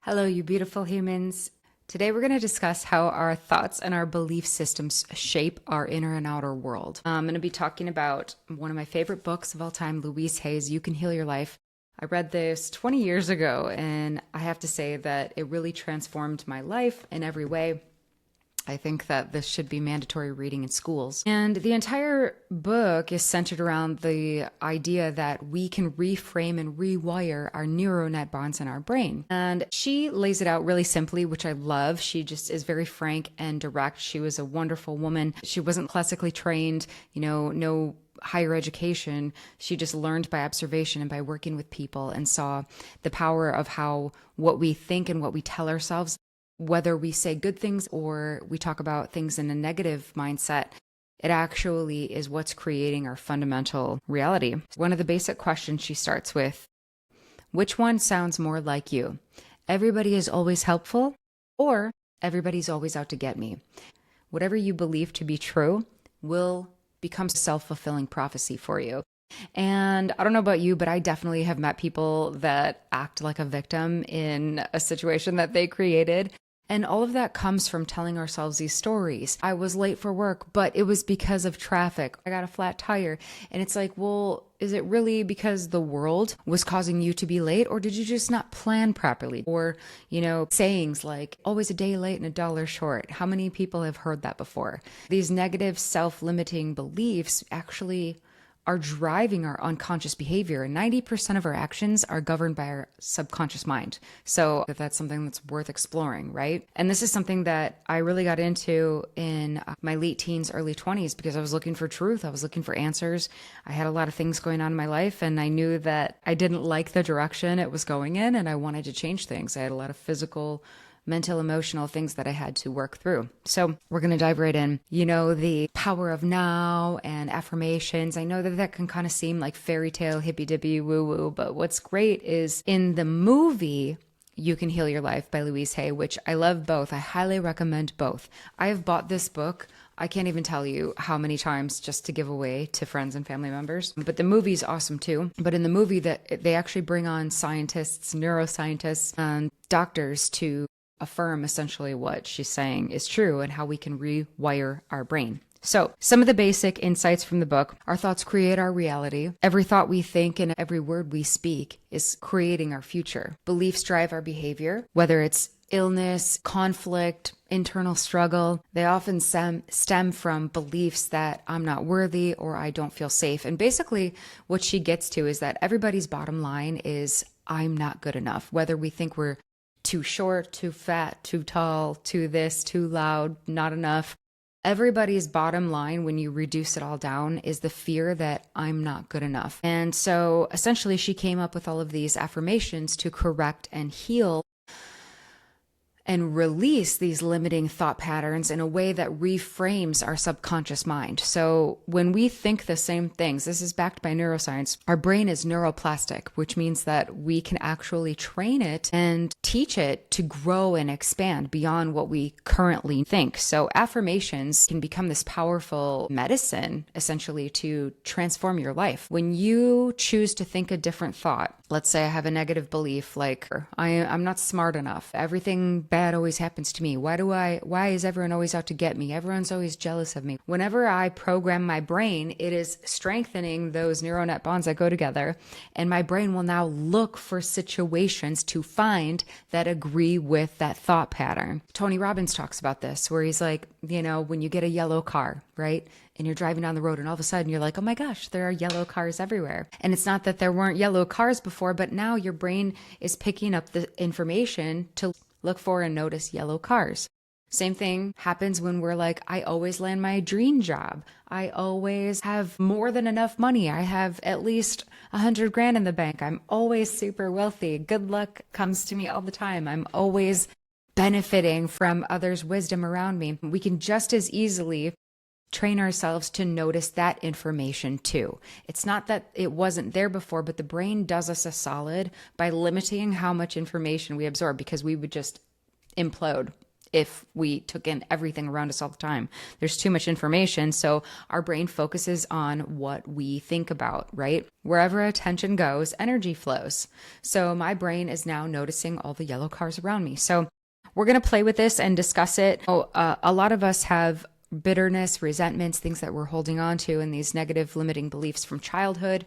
Hello, you beautiful humans. Today, we're going to discuss how our thoughts and our belief systems shape our inner and outer world. I'm going to be talking about one of my favorite books of all time, Louise Hay's You Can Heal Your Life. I read this 20 years ago, and I have to say that it really transformed my life in every way. I think that this should be mandatory reading in schools. And the entire book is centered around the idea that we can reframe and rewire our neural net bonds in our brain. And she lays it out really simply, which I love. She just is very frank and direct. She was a wonderful woman. She wasn't classically trained, no higher education. She just learned by observation and by working with people and saw the power of how what we think and what we tell ourselves, whether we say good things or we talk about things in a negative mindset, it actually is what's creating our fundamental reality. One of the basic questions she starts with, which one sounds more like you? Everybody is always helpful, or everybody's always out to get me. Whatever you believe to be true will become self-fulfilling prophecy for you. And I don't know about you, but I definitely have met people that act like a victim in a situation that they created. And all of that comes from telling ourselves these stories. I was late for work, but it was because of traffic. I got a flat tire. And it's like, well, is it really because the world was causing you to be late, or did you just not plan properly? Or, sayings like always a day late and a dollar short. How many people have heard that before? These negative self-limiting beliefs actually are driving our unconscious behavior. And 90% of our actions are governed by our subconscious mind. So that's something that's worth exploring, right? And this is something that I really got into in my late teens, early 20s, because I was looking for truth. I was looking for answers. I had a lot of things going on in my life, and I knew that I didn't like the direction it was going in, and I wanted to change things. I had a lot of physical, mental, emotional things that I had to work through. So we're going to dive right in. The power of now and affirmations. I know that can kind of seem like fairy tale, hippy dippy, woo woo, but what's great is in the movie You Can Heal Your Life by Louise Hay, which I love both. I highly recommend both. I have bought this book. I can't even tell you how many times just to give away to friends and family members. But the movie's awesome too. But in the movie, that they actually bring on scientists, neuroscientists, and doctors to affirm essentially what she's saying is true and how we can rewire our brain. So some of the basic insights from the book: our thoughts create our reality. Every thought we think and every word we speak is creating our future. Beliefs drive our behavior, whether it's illness, conflict, internal struggle. They often stem from beliefs that I'm not worthy or I don't feel safe. And basically what she gets to is that everybody's bottom line is I'm not good enough. Whether we think we're too short, too fat, too tall, too this, too loud, not enough. Everybody's bottom line, when you reduce it all down, is the fear that I'm not good enough. And so essentially she came up with all of these affirmations to correct and heal and release these limiting thought patterns in a way that reframes our subconscious mind. So when we think the same things, this is backed by neuroscience, our brain is neuroplastic, which means that we can actually train it and teach it to grow and expand beyond what we currently think. So affirmations can become this powerful medicine, essentially, to transform your life. When you choose to think a different thought, let's say I have a negative belief like I'm not smart enough. Everything bad always happens to me. Why is everyone always out to get me? Everyone's always jealous of me. Whenever I program my brain, it is strengthening those neural net bonds that go together, and my brain will now look for situations to find that agree with that thought pattern. Tony Robbins talks about this, where he's like, when you get a yellow car, right? And you're driving down the road and all of a sudden you're like, oh my gosh, there are yellow cars everywhere. And it's not that there weren't yellow cars before, but now your brain is picking up the information to look for and notice yellow cars. Same thing happens when we're like, I always land my dream job. I always have more than enough money. I have at least 100 grand in the bank. I'm always super wealthy. Good luck comes to me all the time. I'm always benefiting from others' wisdom around me. We can just as easily train ourselves to notice that information too. It's not that it wasn't there before, but the brain does us a solid by limiting how much information we absorb, because we would just implode if we took in everything around us all the time. There's too much information. So our brain focuses on what we think about, right? Wherever attention goes, energy flows. So my brain is now noticing all the yellow cars around me. So we're going to play with this and discuss it. A lot of us have bitterness, resentments, things that we're holding on to, and these negative limiting beliefs from childhood.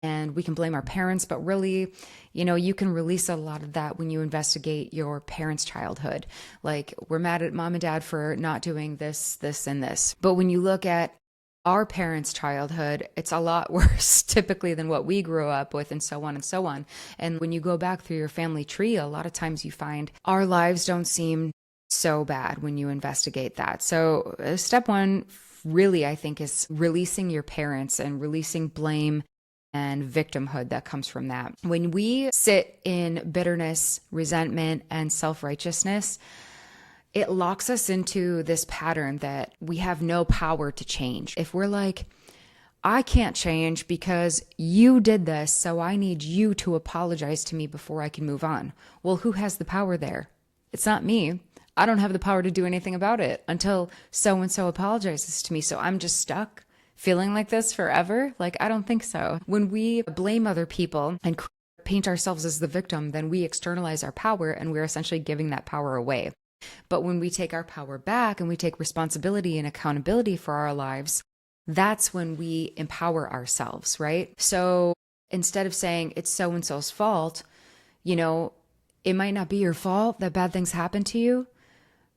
And we can blame our parents, but really, you can release a lot of that when you investigate your parents' childhood. Like, we're mad at mom and dad for not doing this, this, and this. But when you look at our parents' childhood, it's a lot worse typically than what we grew up with, and so on and so on. And when you go back through your family tree, a lot of times you find our lives don't seem so bad when you investigate that. So step one, really, I think, is releasing your parents and releasing blame and victimhood that comes from that. When we sit in bitterness, resentment, and self-righteousness, it locks us into this pattern that we have no power to change. If we're like, I can't change because you did this, so I need you to apologize to me before I can move on. Well, who has the power there? It's not me. I don't have the power to do anything about it until so-and-so apologizes to me. So I'm just stuck feeling like this forever? Like, I don't think so. When we blame other people and paint ourselves as the victim, then we externalize our power and we're essentially giving that power away. But when we take our power back and we take responsibility and accountability for our lives, that's when we empower ourselves, right? So instead of saying it's so-and-so's fault, it might not be your fault that bad things happen to you,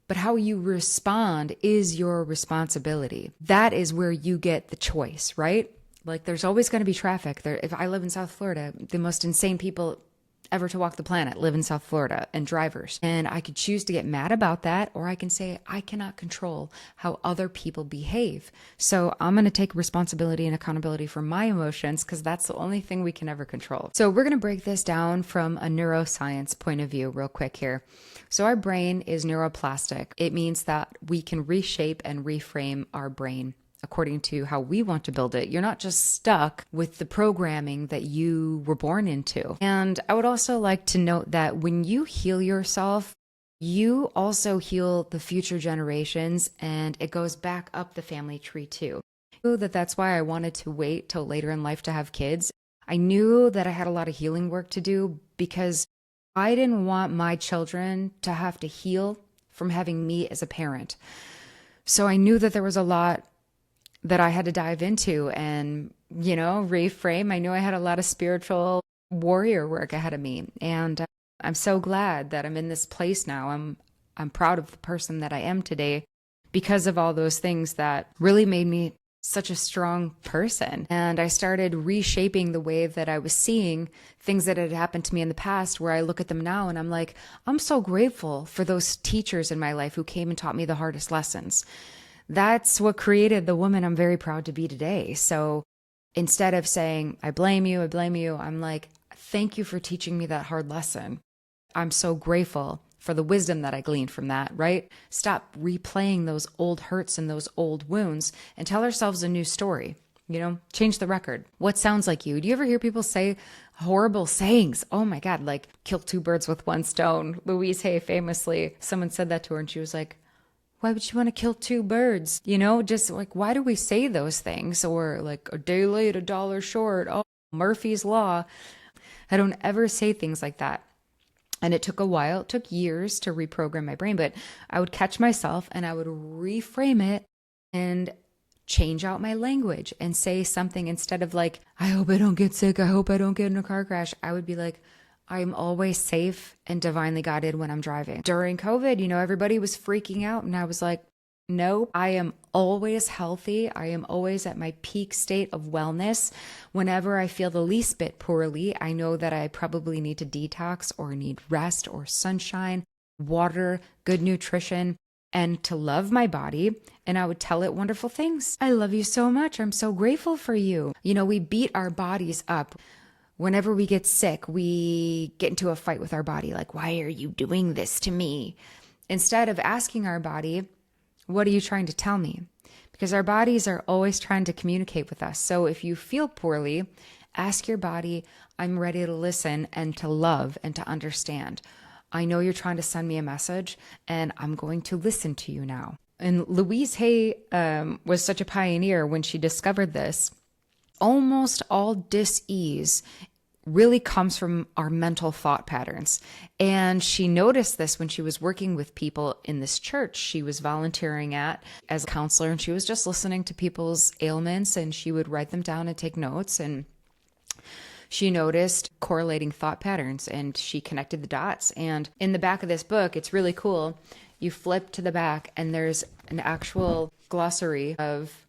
but how you respond is your responsibility. That is where you get the choice, right? Like, there's always going to be traffic there. If I live in South Florida, the most insane people ever to walk the planet live in South Florida, and drivers. And I could choose to get mad about that, or I can say, I cannot control how other people behave. So I'm going to take responsibility and accountability for my emotions, because that's the only thing we can ever control. So we're going to break this down from a neuroscience point of view real quick here. So our brain is neuroplastic. It means that we can reshape and reframe our brain according to how we want to build it. You're not just stuck with the programming that you were born into. And I would also like to note that when you heal yourself, you also heal the future generations, and it goes back up the family tree too. I knew that's why I wanted to wait till later in life to have kids. I knew that I had a lot of healing work to do because I didn't want my children to have to heal from having me as a parent. So I knew that there was a lot that I had to dive into and, reframe. I knew I had a lot of spiritual warrior work ahead of me. And I'm so glad that I'm in this place now. I'm proud of the person that I am today because of all those things that really made me such a strong person. And I started reshaping the way that I was seeing things that had happened to me in the past, where I look at them now and I'm like, I'm so grateful for those teachers in my life who came and taught me the hardest lessons. That's what created the woman I'm very proud to be today. So instead of saying, I blame you, I'm like, thank you for teaching me that hard lesson. I'm so grateful for the wisdom that I gleaned from that, right? Stop replaying those old hurts and those old wounds and tell ourselves a new story. Change the record. What sounds like you? Do you ever hear people say horrible sayings? Oh my God, like kill two birds with one stone. Louise Hay famously, someone said that to her and she was like, why would you want to kill two birds? Just like, why do we say those things? Or like, a day late, a dollar short. Oh, Murphy's Law. I don't ever say things like that. And it took a while. It took years to reprogram my brain, but I would catch myself and I would reframe it and change out my language and say something instead of like, I hope I don't get sick. I hope I don't get in a car crash. I would be like, I'm always safe and divinely guided when I'm driving. During COVID, everybody was freaking out and I was like, no, I am always healthy. I am always at my peak state of wellness. Whenever I feel the least bit poorly, I know that I probably need to detox or need rest or sunshine, water, good nutrition, and to love my body. And I would tell it wonderful things. I love you so much. I'm so grateful for you. We beat our bodies up. Whenever we get sick, we get into a fight with our body. Like, why are you doing this to me? Instead of asking our body, what are you trying to tell me? Because our bodies are always trying to communicate with us. So if you feel poorly, ask your body, I'm ready to listen and to love and to understand. I know you're trying to send me a message, and I'm going to listen to you now. And Louise Hay was such a pioneer when she discovered this. Almost all dis-ease really comes from our mental thought patterns. And she noticed this when she was working with people in this church she was volunteering at as a counselor, and she was just listening to people's ailments, and she would write them down and take notes. And she noticed correlating thought patterns, and she connected the dots. And in the back of this book, it's really cool. You flip to the back and there's an actual glossary of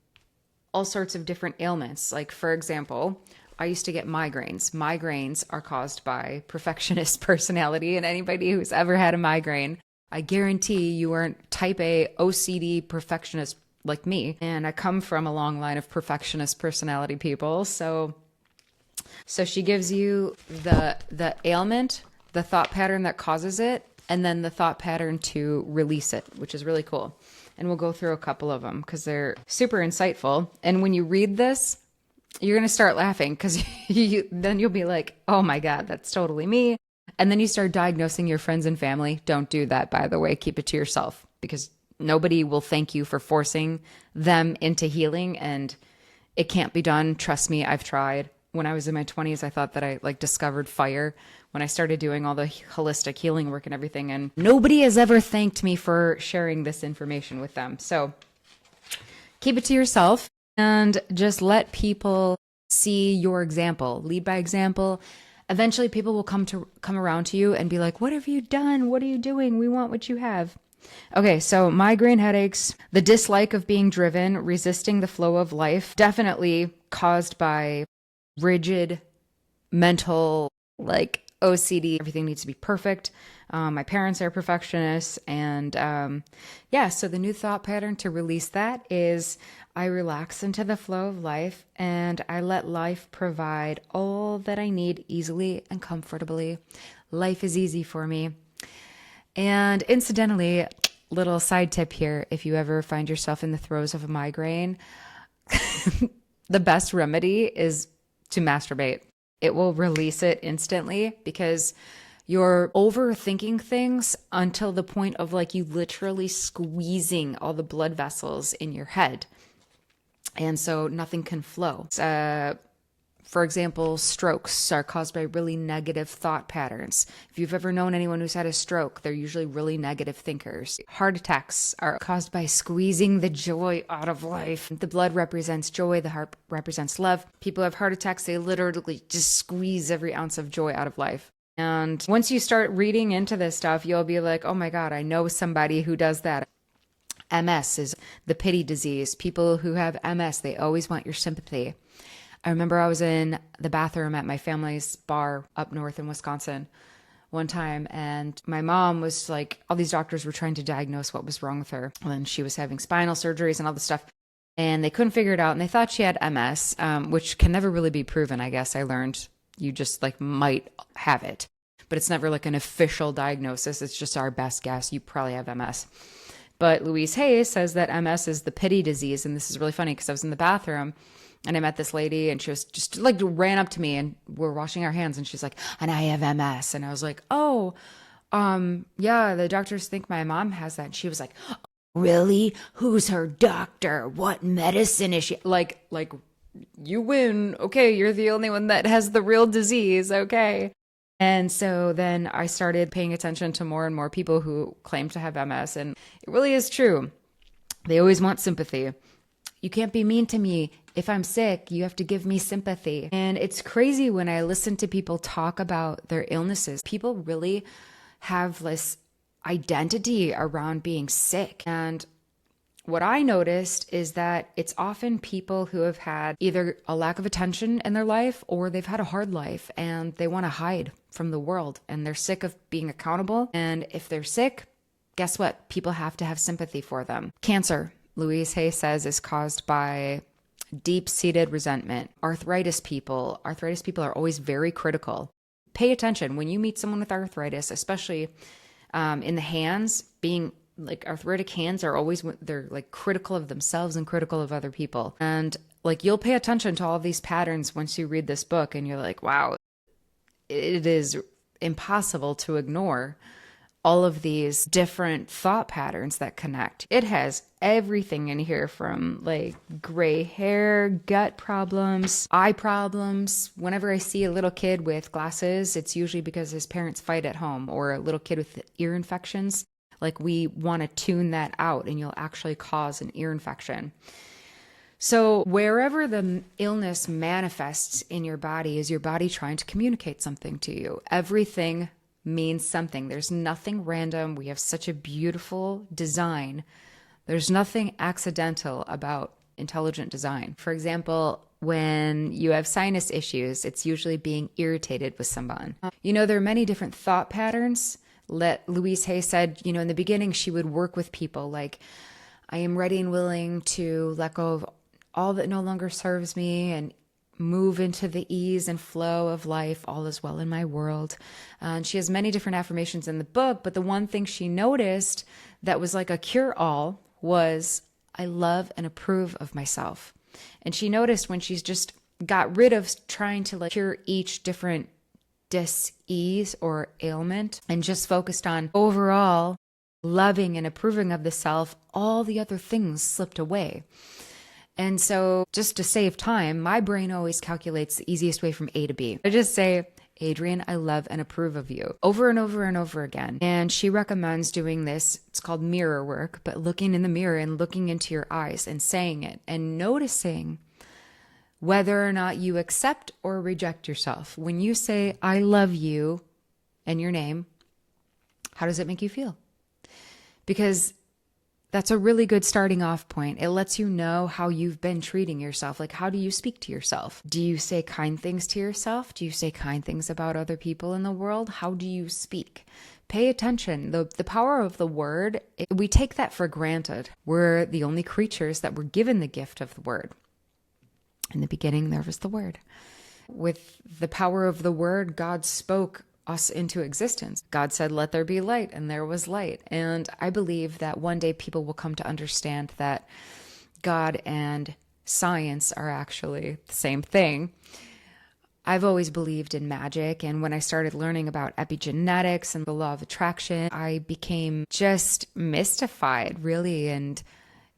all sorts of different ailments. Like, for example, I used to get migraines. Migraines are caused by perfectionist personality, and anybody who's ever had a migraine, I guarantee you aren't type A OCD perfectionist like me. And I come from a long line of perfectionist personality people. So she gives you the ailment, the thought pattern that causes it, and then the thought pattern to release it, which is really cool. And we'll go through a couple of them because they're super insightful. And when you read this, you're going to start laughing because then you'll be like, oh my God, that's totally me. And then you start diagnosing your friends and family. Don't do that, by the way. Keep it to yourself, because nobody will thank you for forcing them into healing, and it can't be done. Trust me, I've tried. When I was in my 20s, I thought that I discovered fire when I started doing all the holistic healing work and everything. And nobody has ever thanked me for sharing this information with them. So keep it to yourself and just let people see your example. Lead by example. Eventually people will come around to you and be like, what have you done? What are you doing? We want what you have. Okay, so migraine headaches, the dislike of being driven, resisting the flow of life, definitely caused by rigid mental, OCD. Everything needs to be perfect. My parents are perfectionists. And so the new thought pattern to release that is I relax into the flow of life, and I let life provide all that I need easily and comfortably. Life is easy for me. And incidentally, little side tip here, if you ever find yourself in the throes of a migraine, the best remedy is to masturbate. It will release it instantly, because you're overthinking things until the point of you literally squeezing all the blood vessels in your head. And so nothing can flow. For example, strokes are caused by really negative thought patterns. If you've ever known anyone who's had a stroke, they're usually really negative thinkers. Heart attacks are caused by squeezing the joy out of life. The blood represents joy, the heart represents love. People who have heart attacks, they literally just squeeze every ounce of joy out of life. And once you start reading into this stuff, you'll be like, oh my God, I know somebody who does that. MS is the pity disease. People who have MS, they always want your sympathy. I remember I was in the bathroom at my family's bar up north in Wisconsin one time, and my mom was all these doctors were trying to diagnose what was wrong with her. And she was having spinal surgeries and all this stuff, and they couldn't figure it out. And they thought she had MS, which can never really be proven, I guess. I learned you just might have it, but it's never an official diagnosis. It's just our best guess. You probably have MS. But Louise Hay says that MS is the pity disease. And this is really funny because I was in the bathroom and I met this lady, and she was just ran up to me, and we're washing our hands, and she's like, and I have MS. And I was like, oh, yeah, the doctors think my mom has that. And she was like, really? Who's her doctor? What medicine is she? You win. Okay, you're the only one that has the real disease. Okay. And so then I started paying attention to more and more people who claim to have MS. And it really is true. They always want sympathy. You can't be mean to me. If I'm sick, you have to give me sympathy. And it's crazy when I listen to people talk about their illnesses. People really have this identity around being sick. And what I noticed is that it's often people who have had either a lack of attention in their life, or they've had a hard life and they want to hide from the world, and they're sick of being accountable. And if they're sick, guess what? People have to have sympathy for them. Cancer, Louise Hay says, is caused by deep-seated resentment. Arthritis people are always very critical. Pay attention when you meet someone with arthritis, especially in the hands. Being arthritic hands are always, they're critical of themselves and critical of other people. And you'll pay attention to all these patterns once you read this book, and you're like, wow, it is impossible to ignore all of these different thought patterns that connect. It has everything in here from like gray hair, gut problems, eye problems. Whenever I see a little kid with glasses, it's usually because his parents fight at home, or a little kid with ear infections. Like, we want to tune that out, and you'll actually cause an ear infection. So wherever the illness manifests in your body is your body trying to communicate something to you. Everything means something. There's nothing random. We have such a beautiful design. There's nothing accidental about intelligent design. For example, when you have sinus issues, it's usually being irritated with someone. There are many different thought patterns. Louise Hay said, in the beginning, she would work with people like, I am ready and willing to let go of all that no longer serves me and move into the ease and flow of life. All is well in my world. And she has many different affirmations in the book, but the one thing she noticed that was like a cure-all was, I love and approve of myself. And she noticed when she's just got rid of trying to cure each different dis-ease or ailment and just focused on overall loving and approving of the self, all the other things slipped away. And so just to save time, my brain always calculates the easiest way from A to B. I just say, Adrienne, I love and approve of you, over and over and over again. And she recommends doing this. It's called mirror work, but looking in the mirror and looking into your eyes and saying it and noticing whether or not you accept or reject yourself. When you say, I love you and your name, how does it make you feel? Because that's a really good starting off point. It lets you know how you've been treating yourself. Like, how do you speak to yourself? Do you say kind things to yourself? Do you say kind things about other people in the world? How do you speak? Pay attention. The power of the word, we take that for granted. We're the only creatures that were given the gift of the word. In the beginning, there was the word. With the power of the word, God spoke us into existence. God said, let there be light, and there was light. And I believe that one day people will come to understand that God and science are actually the same thing. I've always believed in magic, and when I started learning about epigenetics and the law of attraction, I became just mystified, really, and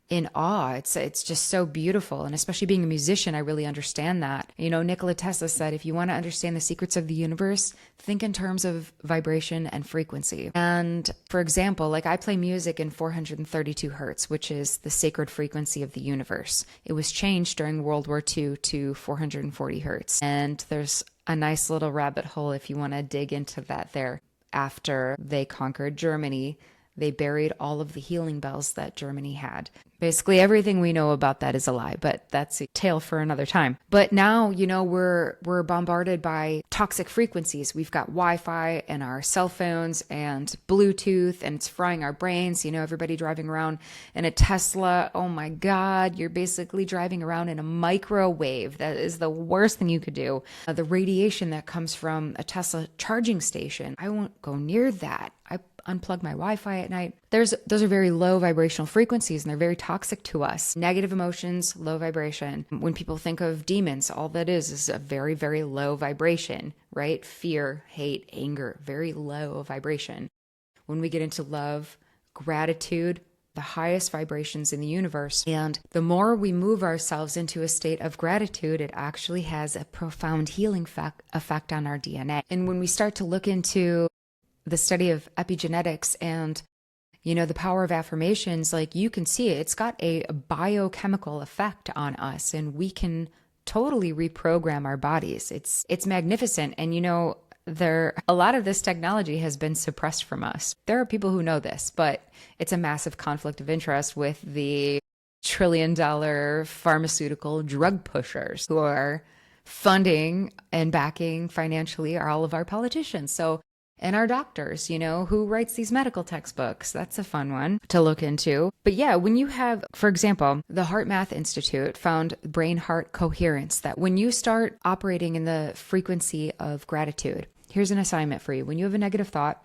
in awe. It's just so beautiful. And especially being a musician, I really understand that. Nikola Tesla said, if you want to understand the secrets of the universe, think in terms of vibration and frequency. And for example, I play music in 432 hertz, which is the sacred frequency of the universe. It was changed during World War II to 440 hertz. And there's a nice little rabbit hole if you want to dig into that there. After they conquered Germany, they buried all of the healing bells that Germany had. Basically, everything we know about that is a lie, but that's a tale for another time. But now, we're bombarded by toxic frequencies. We've got Wi-Fi and our cell phones and Bluetooth, and it's frying our brains. Everybody driving around in a Tesla. Oh my God, you're basically driving around in a microwave. That is the worst thing you could do. The radiation that comes from a Tesla charging station, I won't go near that. I unplug my Wi-Fi at night. Those are very low vibrational frequencies, and they're very toxic to us. Negative emotions, low vibration. When people think of demons, all that is a very, very low vibration, right? Fear, hate, anger, very low vibration. When we get into love, gratitude, the highest vibrations in the universe. And the more we move ourselves into a state of gratitude, it actually has a profound healing effect on our DNA. And when we start to look into the study of epigenetics and, the power of affirmations, you can see it. It's got a biochemical effect on us, and we can totally reprogram our bodies. It's magnificent. And, a lot of this technology has been suppressed from us. There are people who know this, but it's a massive conflict of interest with the trillion-dollar pharmaceutical drug pushers who are funding and backing financially all of our politicians. And our doctors, who writes these medical textbooks. That's a fun one to look into. But yeah, when you have, for example, the HeartMath Institute found brain-heart coherence, that when you start operating in the frequency of gratitude, here's an assignment for you. When you have a negative thought,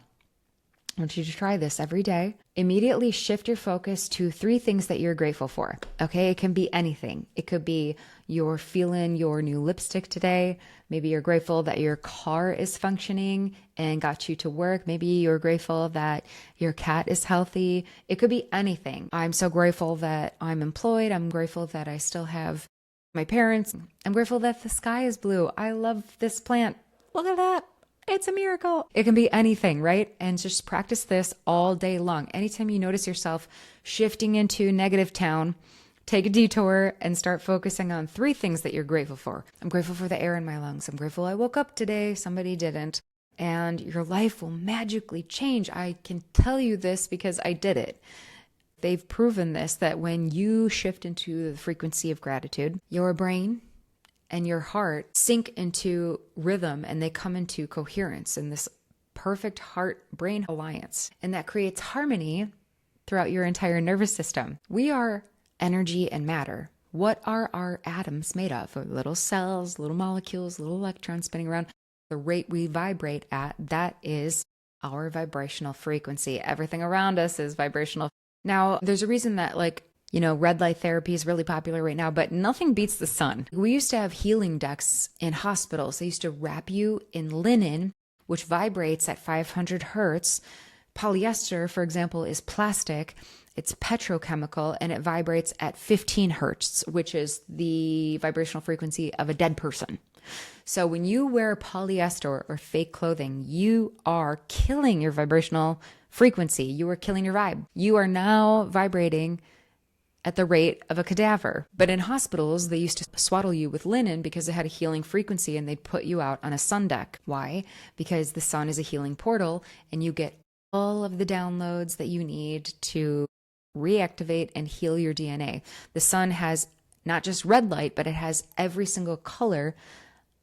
I want you to try this every day. Immediately shift your focus to 3 things that you're grateful for. Okay. It can be anything. It could be you're feeling your new lipstick today. Maybe you're grateful that your car is functioning and got you to work. Maybe you're grateful that your cat is healthy. It could be anything. I'm so grateful that I'm employed. I'm grateful that I still have my parents. I'm grateful that the sky is blue. I love this plant. Look at that. It's a miracle. It can be anything, right? And just practice this all day long. Anytime you notice yourself shifting into negative town, take a detour and start focusing on 3 things that you're grateful for. I'm grateful for the air in my lungs. I'm grateful I woke up today. Somebody didn't. And your life will magically change. I can tell you this because I did it. They've proven this, that when you shift into the frequency of gratitude, your brain and your heart sync into rhythm and they come into coherence in this perfect heart-brain alliance. And that creates harmony throughout your entire nervous system. We are energy and matter. What are our atoms made of? Little cells, little molecules, little electrons spinning around. The rate we vibrate at, that is our vibrational frequency. Everything around us is vibrational. Now, there's a reason that red light therapy is really popular right now, but nothing beats the sun. We used to have healing decks in hospitals. They used to wrap you in linen, which vibrates at 500 hertz. Polyester, for example, is plastic. It's petrochemical and it vibrates at 15 hertz, which is the vibrational frequency of a dead person. So when you wear polyester or fake clothing, you are killing your vibrational frequency. You are killing your vibe. You are now vibrating at the rate of a cadaver. But in hospitals, they used to swaddle you with linen because it had a healing frequency and they'd put you out on a sun deck. Why? Because the sun is a healing portal and you get all of the downloads that you need to reactivate and heal your DNA. The sun has not just red light, but it has every single color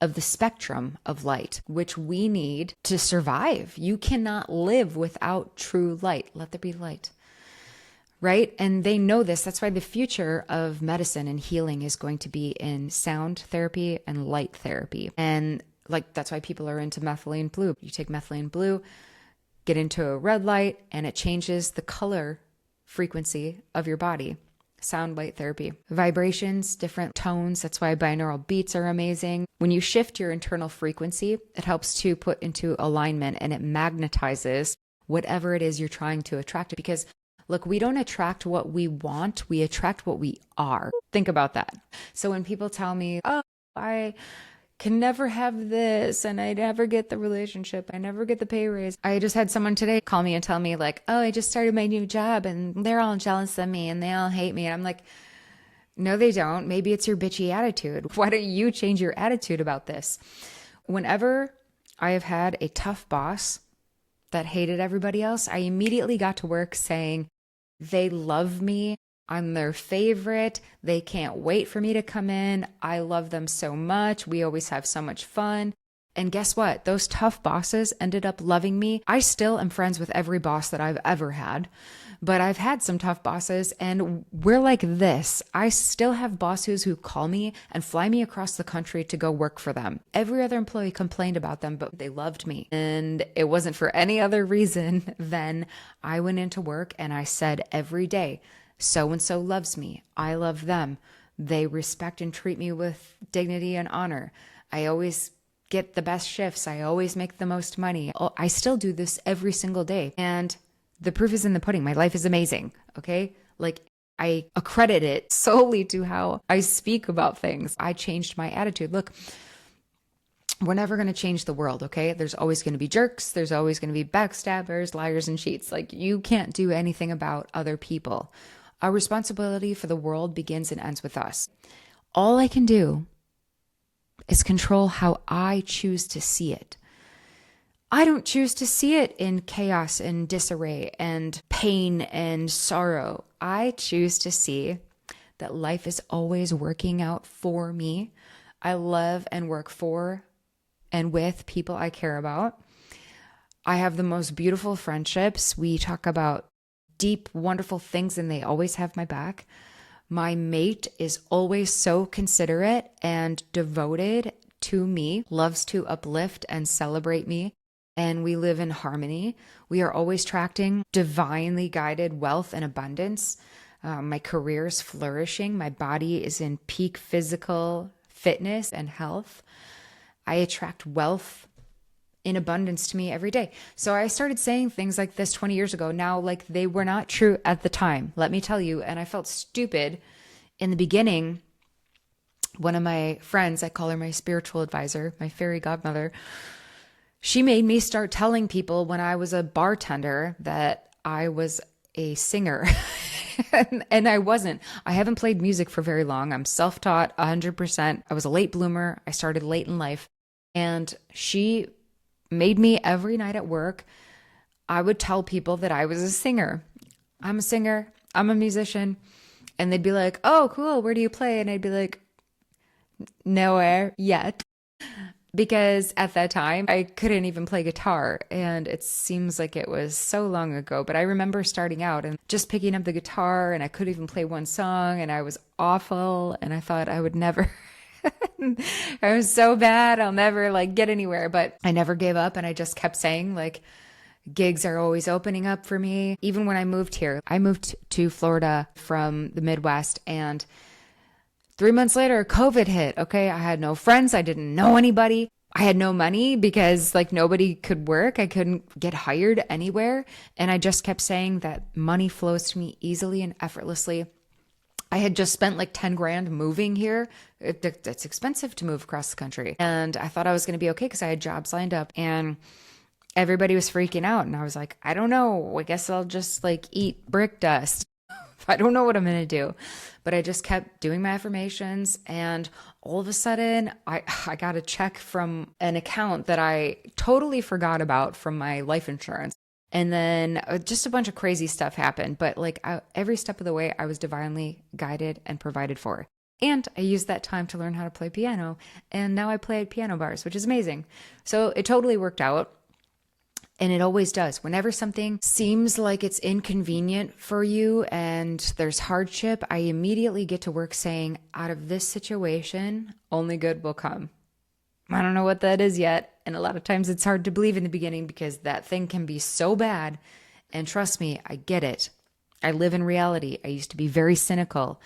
of the spectrum of light, which we need to survive. You cannot live without true light. Let there be light. Right? And they know this. That's why the future of medicine and healing is going to be in sound therapy and light therapy. And that's why people are into methylene blue. You take methylene blue, get into a red light, and it changes the color frequency of your body. Sound light therapy. Vibrations, different tones. That's why binaural beats are amazing. When you shift your internal frequency, it helps to put into alignment and it magnetizes whatever it is you're trying to attract. Because look, we don't attract what we want, we attract what we are. Think about that. So when people tell me, oh, I can never have this and I never get the relationship, I never get the pay raise. I just had someone today call me and tell me oh, I just started my new job and they're all jealous of me and they all hate me. And I'm like, no, they don't. Maybe it's your bitchy attitude. Why don't you change your attitude about this? Whenever I have had a tough boss that hated everybody else, I immediately got to work saying, they love me. I'm their favorite. They can't wait for me to come in. I love them so much. We always have so much fun. And guess what? Those tough bosses ended up loving me. I still am friends with every boss that I've ever had, but I've had some tough bosses and we're like this. I still have bosses who call me and fly me across the country to go work for them. Every other employee complained about them, but they loved me. And it wasn't for any other reason than I went into work and I said every day, so-and-so loves me. I love them. They respect and treat me with dignity and honor. I always get the best shifts. I always make the most money. I still do this every single day. And the proof is in the pudding. My life is amazing. Okay. I accredit it solely to how I speak about things. I changed my attitude. Look, we're never going to change the world. Okay. There's always going to be jerks. There's always going to be backstabbers, liars, and cheats. You can't do anything about other people. Our responsibility for the world begins and ends with us. All I can do is control how I choose to see it. I don't choose to see it in chaos and disarray and pain and sorrow. I choose to see that life is always working out for me. I love and work for and with people I care about. I have the most beautiful friendships. We talk about deep, wonderful things and they always have my back. My mate is always so considerate and devoted to me, loves to uplift and celebrate me and we live in harmony. We are always attracting divinely guided wealth and abundance. My career is flourishing. My body is in peak physical fitness and health. I attract wealth in abundance to me every day. So I started saying things like this 20 years ago. Now, like, they were not true at the time, let me tell you. And I felt stupid in the beginning. One of my friends, I call her my spiritual advisor, my fairy godmother, she made me start telling people when I was a bartender that I was a singer. And I wasn't. I haven't played music for very long. I'm self-taught 100%. I was a late bloomer. I started late in life. And she made me every night at work, I would tell people that I was a singer. I'm a singer. I'm a musician. And they'd be like, oh, cool. Where do you play? And I'd be like, nowhere yet. Because at that time, I couldn't even play guitar. And it seems like it was so long ago. But I remember starting out and just picking up the guitar, and I couldn't even play one song, and I was awful. And I thought I would never, I was so bad. I'll never like get anywhere. But I never gave up. And I just kept saying, like, gigs are always opening up for me. Even when I moved here, I moved to Florida from the Midwest, and 3 months later, COVID hit. Okay. I had no friends. I didn't know anybody. I had no money because like nobody could work. I couldn't get hired anywhere. And I just kept saying that money flows to me easily and effortlessly. I had just spent like 10 grand moving here. It's expensive to move across the country. And I thought I was going to be okay because I had jobs lined up, and everybody was freaking out. And I was like, I don't know. I guess I'll just like eat brick dust. I don't know what I'm going to do. But I just kept doing my affirmations, and all of a sudden I got a check from an account that I totally forgot about from my life insurance. And then just a bunch of crazy stuff happened. But like every step of the way, I was divinely guided and provided for. And I used that time to learn how to play piano. And now I play at piano bars, which is amazing. So it totally worked out. And it always does. Whenever something seems like it's inconvenient for you and there's hardship, I immediately get to work saying, out of this situation, only good will come. I don't know what that is yet. And a lot of times it's hard to believe in the beginning because that thing can be so bad. And trust me, I get it. I live in reality. I used to be very cynical,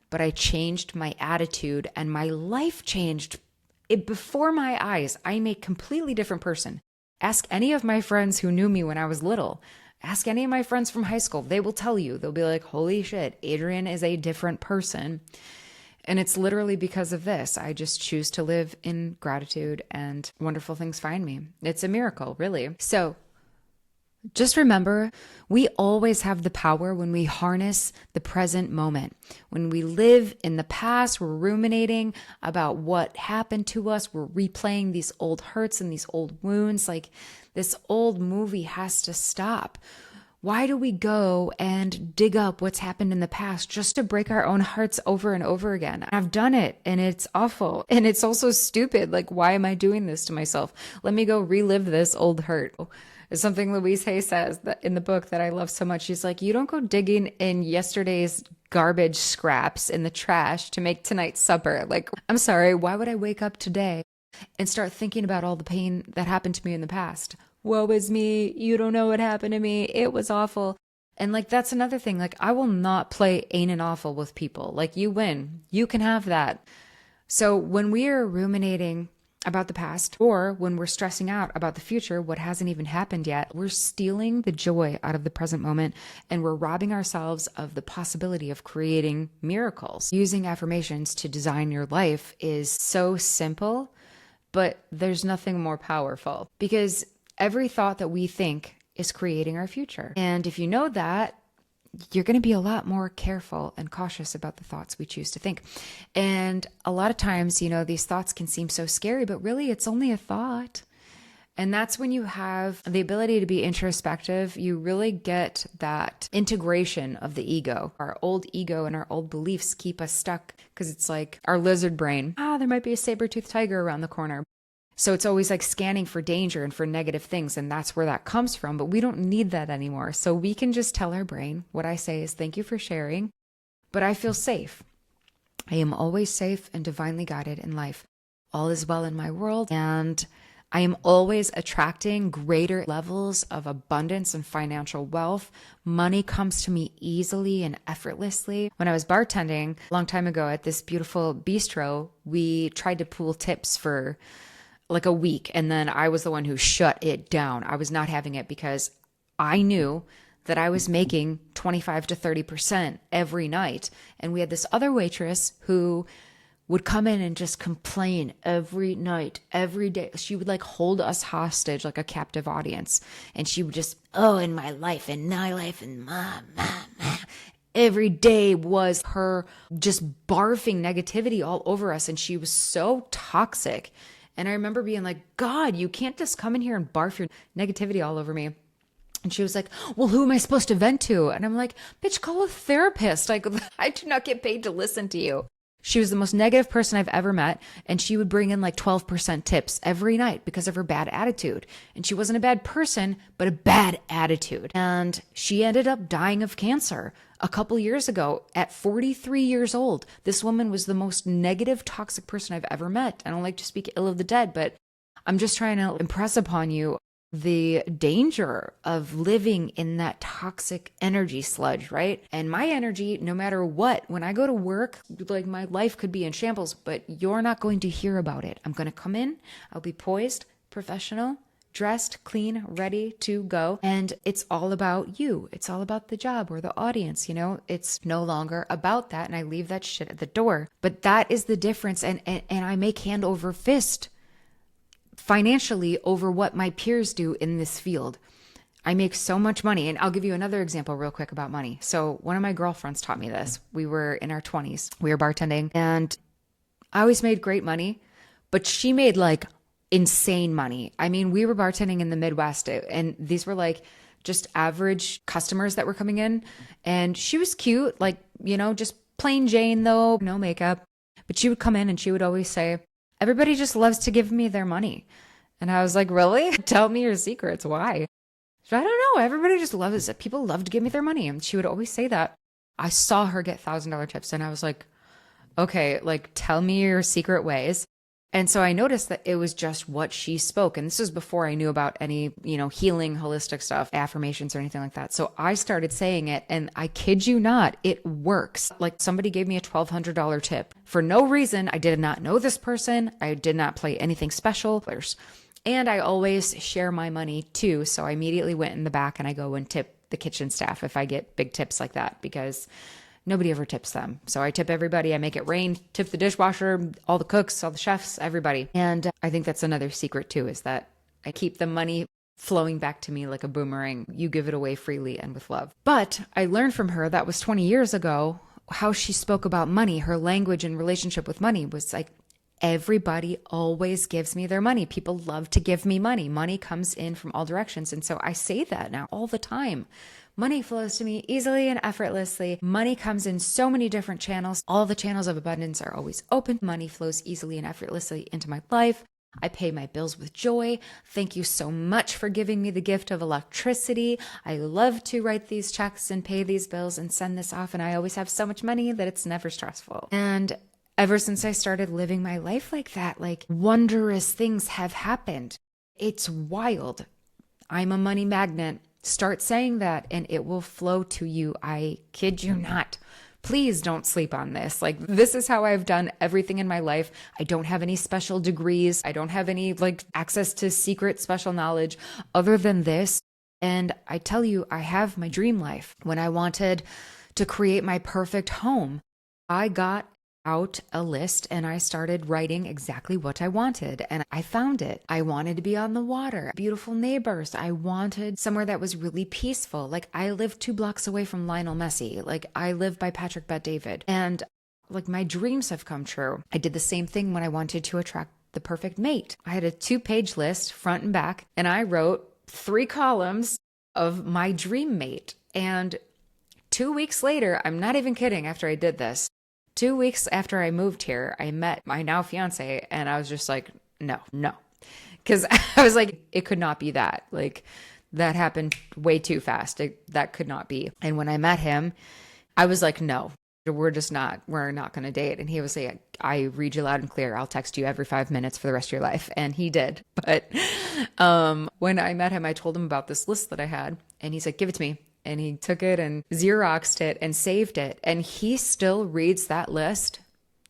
but I changed my attitude and my life changed. Before my eyes, I'm a completely different person. Ask any of my friends who knew me when I was little. Ask any of my friends from high school. They will tell you. They'll be like, holy shit, Adrienne is a different person. And it's literally because of this. I just choose to live in gratitude and wonderful things find me. It's a miracle, really. So just remember, we always have the power when we harness the present moment. When we live in the past, we're ruminating about what happened to us. We're replaying these old hurts and these old wounds. Like, this old movie has to stop. Why do we go and dig up what's happened in the past just to break our own hearts over and over again? I've done it, and it's awful. And it's also stupid. Like, why am I doing this to myself? Let me go relive this old hurt. It's something Louise Hay says that in the book that I love so much. She's like, you don't go digging in yesterday's garbage scraps in the trash to make tonight's supper. Like, I'm sorry, why would I wake up today and start thinking about all the pain that happened to me in the past? Woe is me. You don't know what happened to me. It was awful. And like, that's another thing. Like, I will not play ain't it awful with people. Like, you win. You can have that. So when we are ruminating about the past, or when we're stressing out about the future, what hasn't even happened yet, we're stealing the joy out of the present moment, and we're robbing ourselves of the possibility of creating miracles. Using affirmations to design your life is so simple, but there's nothing more powerful, because every thought that we think is creating our future. And if you know that, you're going to be a lot more careful and cautious about the thoughts we choose to think. And a lot of times, you know, these thoughts can seem so scary, but really it's only a thought. And that's when you have the ability to be introspective. You really get that integration of the ego. Our old ego and our old beliefs keep us stuck because it's like our lizard brain. There might be a saber-toothed tiger around the corner. So it's always like scanning for danger and for negative things. And that's where that comes from. But we don't need that anymore. So we can just tell our brain, what I say is, thank you for sharing, but I feel safe. I am always safe and divinely guided in life. All is well in my world. And I am always attracting greater levels of abundance and financial wealth. Money comes to me easily and effortlessly. When I was bartending a long time ago at this beautiful bistro, we tried to pool tips for like a week. And then I was the one who shut it down. I was not having it because I knew that I was making 25 to 30% every night. And we had this other waitress who would come in and just complain every night, every day. She would like hold us hostage like a captive audience. And she would just, oh, in my life, in my life, and every day was her just barfing negativity all over us. And she was so toxic. And I remember being like, God, you can't just come in here and barf your negativity all over me. And she was like, well, who am I supposed to vent to? And I'm like, bitch, call a therapist. Like, I do not get paid to listen to you. She was the most negative person I've ever met. And she would bring in like 12% tips every night because of her bad attitude. And she wasn't a bad person, but a bad attitude. And she ended up dying of cancer a couple years ago at 43 years old. This woman was the most negative, toxic person I've ever met. I don't like to speak ill of the dead, but I'm just trying to impress upon you the danger of living in that toxic energy sludge, right? And my energy, no matter what, when I go to work, like my life could be in shambles, but you're not going to hear about it. I'm going to come in, I'll be poised, professional, dressed, clean, ready to go. And it's all about you. It's all about the job or the audience, you know? It's no longer about that. And I leave that shit at the door. But that is the difference. And I make hand over fist financially over what my peers do in this field. I make so much money. And I'll give you another example real quick about money. So one of my girlfriends taught me this. We were in our 20s. We were bartending and I always made great money, but she made like insane money. I mean, we were bartending in the Midwest and these were like just average customers that were coming in. And she was cute, like, you know, just plain Jane though, no makeup. But she would come in and she would always say, everybody just loves to give me their money. And I was like, really? Tell me your secrets. Why? So I don't know. Everybody just loves it. People love to give me their money. And she would always say that. I saw her get $1,000 tips and I was like, okay, like tell me your secret ways. And so I noticed that it was just what she spoke. And this was before I knew about any, you know, healing, holistic stuff, affirmations or anything like that. So I started saying it and I kid you not, it works. Like somebody gave me a $1,200 tip for no reason. I did not know this person. I did not play anything special. And I always share my money too. So I immediately went in the back and I go and tip the kitchen staff if I get big tips like that because nobody ever tips them. So I tip everybody. I make it rain, tip the dishwasher, all the cooks, all the chefs, everybody. And I think that's another secret too, is that I keep the money flowing back to me like a boomerang. You give it away freely and with love. But I learned from her, that was 20 years ago, how she spoke about money. Her language and relationship with money was like, everybody always gives me their money. People love to give me money. Money comes in from all directions. And so I say that now all the time. Money flows to me easily and effortlessly. Money comes in so many different channels. All the channels of abundance are always open. Money flows easily and effortlessly into my life. I pay my bills with joy. Thank you so much for giving me the gift of electricity. I love to write these checks and pay these bills and send this off. And I always have so much money that it's never stressful. And ever since I started living my life like that, like wondrous things have happened. It's wild. I'm a money magnet. Start saying that and it will flow to you. I kid you not. Please don't sleep on this. Like, this is how I've done everything in my life. I don't have any special degrees. I don't have any like access to secret special knowledge other than this. And I tell you, I have my dream life. When I wanted to create my perfect home, I got out a list and I started writing exactly what I wanted and I found it. I wanted to be on the water, beautiful neighbors. I wanted somewhere that was really peaceful. Like I live 2 blocks away from Lionel Messi. Like I live by Patrick Bet-David and like my dreams have come true. I did the same thing when I wanted to attract the perfect mate. I had a 2-page list front and back and I wrote 3 columns of my dream mate. And 2 weeks later, I'm not even kidding, after I did this, 2 weeks after I moved here, I met my now fiance and I was just like, no. Because I was like, it could not be that. Like that happened way too fast. That could not be. And when I met him, I was like, no, we're not going to date. And he was like, I read you loud and clear. I'll text you every 5 minutes for the rest of your life. And he did. But when I met him, I told him about this list that I had, and he's like, give it to me. And he took it and Xeroxed it and saved it. And he still reads that list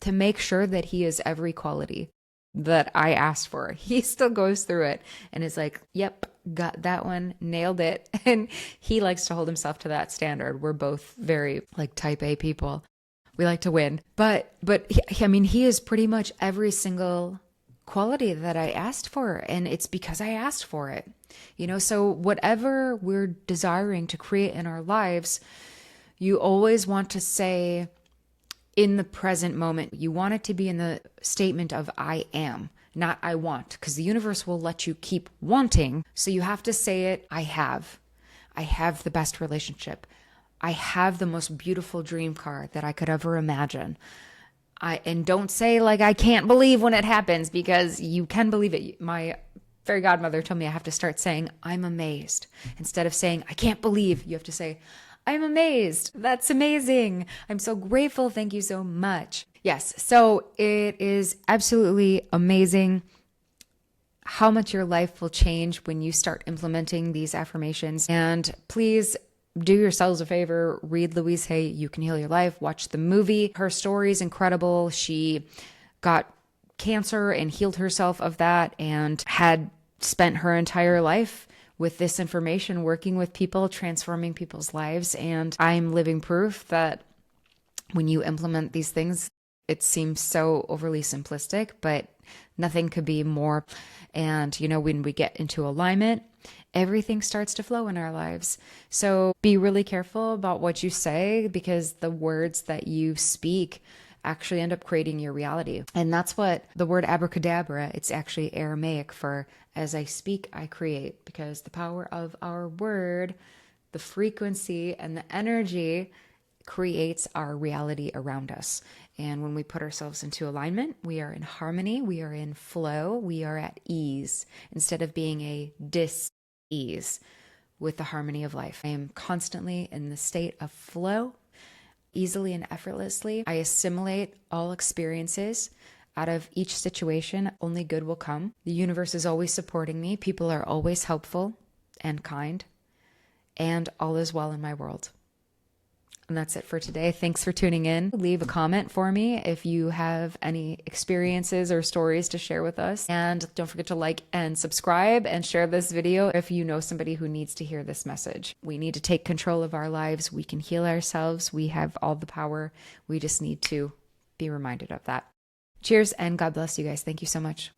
to make sure that he is every quality that I asked for. He still goes through it and is like, yep, got that one, nailed it. And he likes to hold himself to that standard. We're both very like type A people. We like to win. But he is pretty much every single quality that I asked for. And it's because I asked for it. So whatever we're desiring to create in our lives, you always want to say in the present moment, you want it to be in the statement of I am, not I want, because the universe will let you keep wanting. So you have to say it, I have the best relationship. I have the most beautiful dream car that I could ever imagine. And don't say like, I can't believe when it happens, because you can believe it. My fairy godmother told me I have to start saying, I'm amazed. Instead of saying, I can't believe, you have to say, I'm amazed. That's amazing. I'm so grateful. Thank you so much. Yes. So it is absolutely amazing how much your life will change when you start implementing these affirmations. And please do yourselves a favor, read Louise Hay, You Can Heal Your Life, watch the movie. Her story is incredible. She got cancer and healed herself of that and had spent her entire life with this information, working with people, transforming people's lives. And I'm living proof that when you implement these things, it seems so overly simplistic, but nothing could be more. And, when we get into alignment, everything starts to flow in our lives. So be really careful about what you say, because the words that you speak actually end up creating your reality. And that's what the word abracadabra, it's actually Aramaic for as I speak, I create, because the power of our word, the frequency and the energy creates our reality around us. And when we put ourselves into alignment, we are in harmony, we are in flow, we are at ease instead of being a dis-ease with the harmony of life. I am constantly in the state of flow, easily and effortlessly. I assimilate all experiences. Out of each situation, only good will come. The universe is always supporting me. People are always helpful and kind. And all is well in my world. And that's it for today. Thanks for tuning in. Leave a comment for me if you have any experiences or stories to share with us. And don't forget to like and subscribe and share this video if you know somebody who needs to hear this message. We need to take control of our lives. We can heal ourselves. We have all the power. We just need to be reminded of that. Cheers and God bless you guys. Thank you so much.